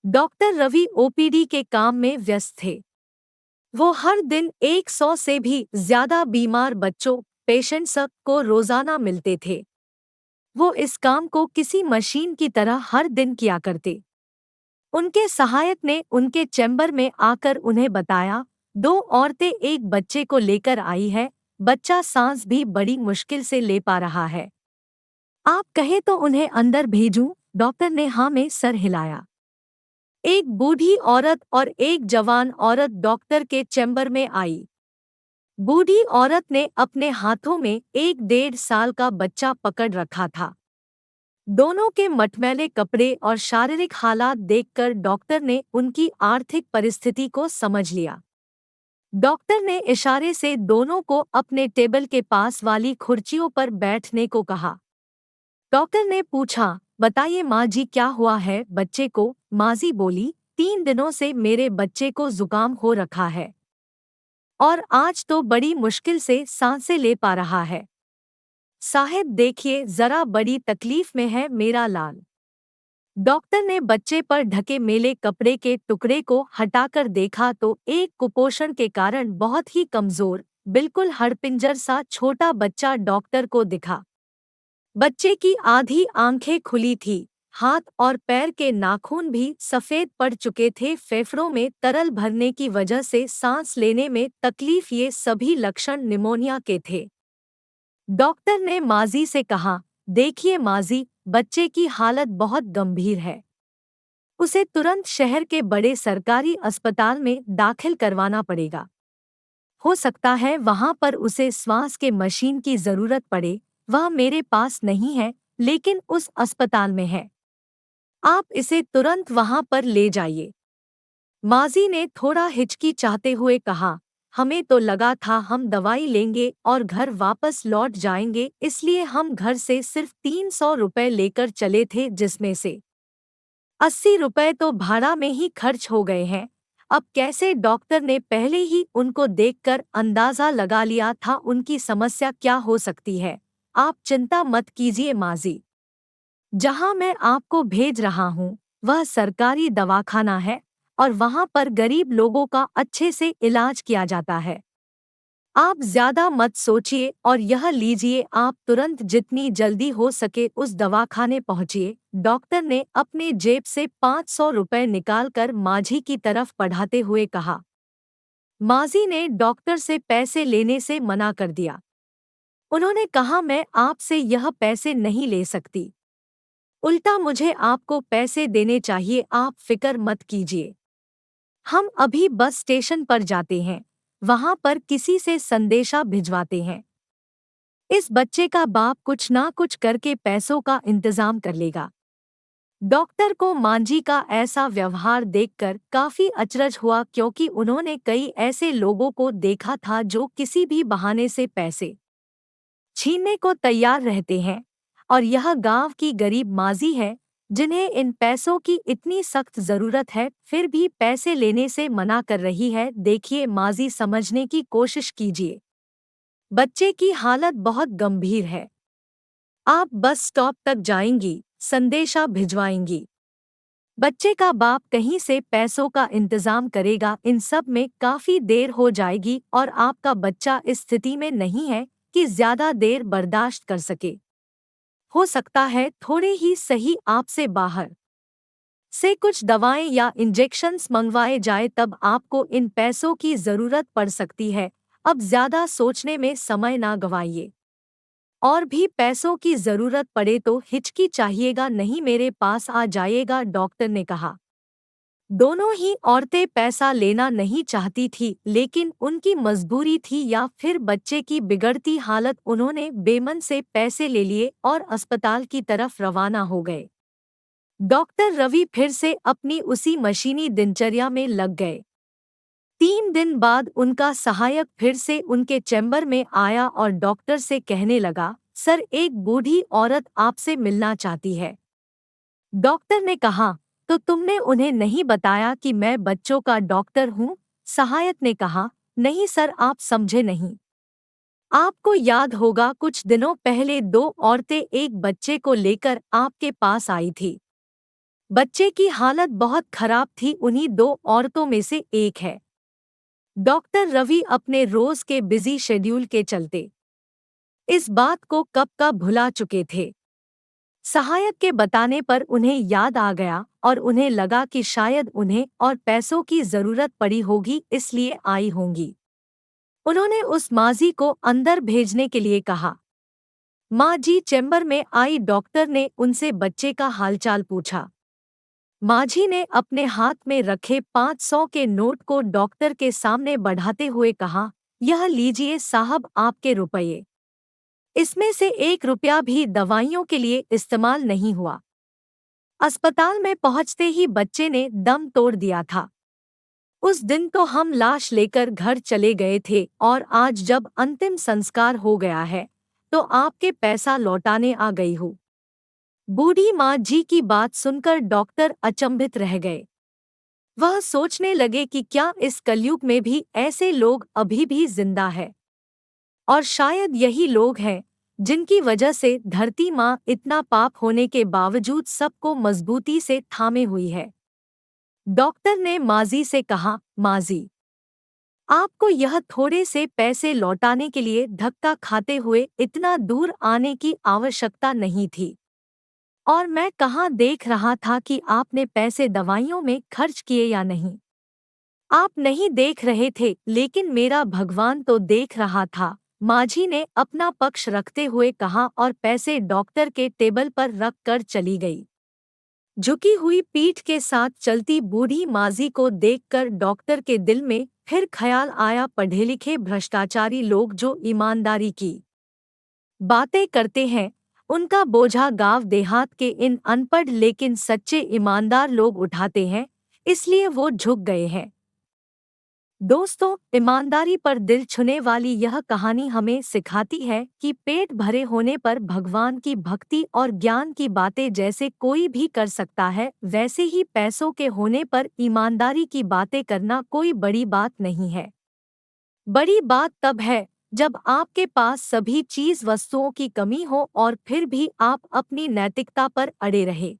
Doctor Ravi OPD के काम में व्यस्त थे। वो हर दिन 100 से भी ज्यादा बीमार बच्चों पेशेंट्स को रोजाना मिलते थे। वो इस काम को किसी मशीन की तरह हर दिन किया करते। उनके सहायक ने उनके चैम्बर में आकर उन्हें बताया, दो औरतें एक बच्चे को लेकर आई है, बच्चा सांस भी बड़ी मुश्किल से ले पा रहा है। आप कहे तो उन्हें अंदर भेजूं? डॉक्टर ने हाँ में सर हिलाया। एक बूढ़ी औरत और एक जवान औरत डॉक्टर के चैम्बर में आई। बूढ़ी औरत ने अपने हाथों में एक 1.5 साल का बच्चा पकड़ रखा था। दोनों के मटमैले कपड़े और शारीरिक हालात देखकर डॉक्टर ने उनकी आर्थिक परिस्थिति को समझ लिया। डॉक्टर ने इशारे से दोनों को अपने टेबल के पास वाली कुर्सियों पर बैठने को कहा। डॉक्टर ने पूछा, बताइए माँ जी क्या हुआ है बच्चे को? माजी बोली, 3 दिनों से मेरे बच्चे को जुकाम हो रखा है और आज तो बड़ी मुश्किल से सांसें ले पा रहा है। साहब देखिए जरा बड़ी तकलीफ में है मेरा लाल। डॉक्टर ने बच्चे पर ढके मेले कपड़े के टुकड़े को हटाकर देखा तो एक कुपोषण के कारण बहुत ही कमजोर, बिल्कुल हड़पिंजर सा छोटा बच्चा डॉक्टर को दिखा। बच्चे की आधी आंखें खुली थी, हाथ और पैर के नाखून भी सफेद पड़ चुके थे, फेफड़ों में तरल भरने की वजह से सांस लेने में तकलीफ, ये सभी लक्षण निमोनिया के थे। डॉक्टर ने माजी से कहा, देखिए माजी, बच्चे की हालत बहुत गंभीर है। उसे तुरंत शहर के बड़े सरकारी अस्पताल में दाखिल करवाना पड़ेगा। हो सकता है वहां पर उसे श्वास के मशीन की जरूरत पड़े। वह मेरे पास नहीं है, लेकिन उस अस्पताल में है। आप इसे तुरंत वहां पर ले जाइए। माजी ने थोड़ा हिचकिचाते हुए कहा, हमें तो लगा था हम दवाई लेंगे और घर वापस लौट जाएंगे, इसलिए हम घर से सिर्फ 300 रुपए लेकर चले थे, जिसमें से 80 रुपए तो भाड़ा में ही खर्च हो गए हैं। अब कैसे? डॉक्टर ने पहले ही उनको देखकर अंदाजा लगा लिया था उनकी समस्या क्या हो सकती है। आप चिंता मत कीजिए माजी, जहां मैं आपको भेज रहा हूं वह सरकारी दवाखाना है और वहां पर गरीब लोगों का अच्छे से इलाज किया जाता है। आप ज्यादा मत सोचिए और यह लीजिए, आप तुरंत जितनी जल्दी हो सके उस दवाखाने पहुंचिए। डॉक्टर ने अपने जेब से 500 रुपए निकालकर माझी की तरफ बढ़ाते हुए कहा। माजी ने डॉक्टर से पैसे लेने से मना कर दिया। उन्होंने कहा, मैं आपसे यह पैसे नहीं ले सकती, उल्टा मुझे आपको पैसे देने चाहिए। आप फिक्र मत कीजिए, हम अभी बस स्टेशन पर जाते हैं, वहां पर किसी से संदेशा भिजवाते हैं। इस बच्चे का बाप कुछ ना कुछ करके पैसों का इंतजाम कर लेगा। डॉक्टर को मांझी का ऐसा व्यवहार देखकर काफी अचरज हुआ, क्योंकि उन्होंने कई ऐसे लोगों को देखा था जो किसी भी बहाने से पैसे छीनने को तैयार रहते हैं, और यह गांव की गरीब माजी है जिन्हें इन पैसों की इतनी सख्त जरूरत है, फिर भी पैसे लेने से मना कर रही है। देखिए माजी, समझने की कोशिश कीजिए, बच्चे की हालत बहुत गंभीर है। आप बस स्टॉप तक जाएंगी, संदेशा भिजवाएंगी, बच्चे का बाप कहीं से पैसों का इंतजाम करेगा, इन सब में काफी देर हो जाएगी और आपका बच्चा इस स्थिति में नहीं है कि ज्यादा देर बर्दाश्त कर सके। हो सकता है थोड़े ही सही आपसे बाहर से कुछ दवाएं या इंजेक्शन्स मंगवाए जाए, तब आपको इन पैसों की जरूरत पड़ सकती है। अब ज्यादा सोचने में समय ना गवाइए, और भी पैसों की जरूरत पड़े तो हिचकिचाइएगा नहीं, मेरे पास आ जाइएगा, डॉक्टर ने कहा। दोनों ही औरतें पैसा लेना नहीं चाहती थी, लेकिन उनकी मजबूरी थी या फिर बच्चे की बिगड़ती हालत। उन्होंने बेमन से पैसे ले लिए और अस्पताल की तरफ रवाना हो गए। डॉक्टर रवि फिर से अपनी उसी मशीनी दिनचर्या में लग गए। 3 दिन बाद उनका सहायक फिर से उनके चैम्बर में आया और डॉक्टर से कहने लगा, सर, एक बूढ़ी औरत आपसे मिलना चाहती है। डॉक्टर ने कहा, तो तुमने उन्हें नहीं बताया कि मैं बच्चों का डॉक्टर हूँ? सहायक ने कहा, नहीं सर, आप समझे नहीं। आपको याद होगा कुछ दिनों पहले दो औरतें एक बच्चे को लेकर आपके पास आई थी। बच्चे की हालत बहुत खराब थी, उन्हीं दो औरतों में से एक है। डॉक्टर रवि अपने रोज के बिजी शेड्यूल के चलते इस बात को कब का भुला चुके थे। सहायक के बताने पर उन्हें याद आ गया और उन्हें लगा कि शायद उन्हें और पैसों की जरूरत पड़ी होगी, इसलिए आई होंगी। उन्होंने उस माजी को अंदर भेजने के लिए कहा। माँ जी चैम्बर में आई। डॉक्टर ने उनसे बच्चे का हालचाल पूछा। माझी ने अपने हाथ में रखे 500 के नोट को डॉक्टर के सामने बढ़ाते हुए कहा, यह लीजिए साहब आपके रुपये। इसमें से 1 रुपया भी दवाइयों के लिए इस्तेमाल नहीं हुआ। अस्पताल में पहुंचते ही बच्चे ने दम तोड़ दिया था। उस दिन तो हम लाश लेकर घर चले गए थे और आज जब अंतिम संस्कार हो गया है तो आपके पैसा लौटाने आ गई हूँ। बूढ़ी माँ जी की बात सुनकर डॉक्टर अचंभित रह गए। वह सोचने लगे कि क्या इस कलयुग में भी ऐसे लोग अभी भी जिंदा है, और शायद यही लोग हैं जिनकी वजह से धरती माँ इतना पाप होने के बावजूद सबको मजबूती से थामे हुई है। डॉक्टर ने माजी से कहा, माजी, आपको यह थोड़े से पैसे लौटाने के लिए धक्का खाते हुए इतना दूर आने की आवश्यकता नहीं थी, और मैं कहाँ देख रहा था कि आपने पैसे दवाइयों में खर्च किए या नहीं। आप नहीं देख रहे थे, लेकिन मेरा भगवान तो देख रहा था, माझी ने अपना पक्ष रखते हुए कहा और पैसे डॉक्टर के टेबल पर रख कर चली गई। झुकी हुई पीठ के साथ चलती बूढ़ी माजी को देखकर डॉक्टर के दिल में फिर ख्याल आया, पढ़े लिखे भ्रष्टाचारी लोग जो ईमानदारी की बातें करते हैं, उनका बोझा गांव देहात के इन अनपढ़ लेकिन सच्चे ईमानदार लोग उठाते हैं, इसलिए वो झुक गए हैं। दोस्तों, ईमानदारी पर दिल छूने वाली यह कहानी हमें सिखाती है कि पेट भरे होने पर भगवान की भक्ति और ज्ञान की बातें जैसे कोई भी कर सकता है, वैसे ही पैसों के होने पर ईमानदारी की बातें करना कोई बड़ी बात नहीं है। बड़ी बात तब है जब आपके पास सभी चीज वस्तुओं की कमी हो और फिर भी आप अपनी नैतिकता पर अड़े रहे।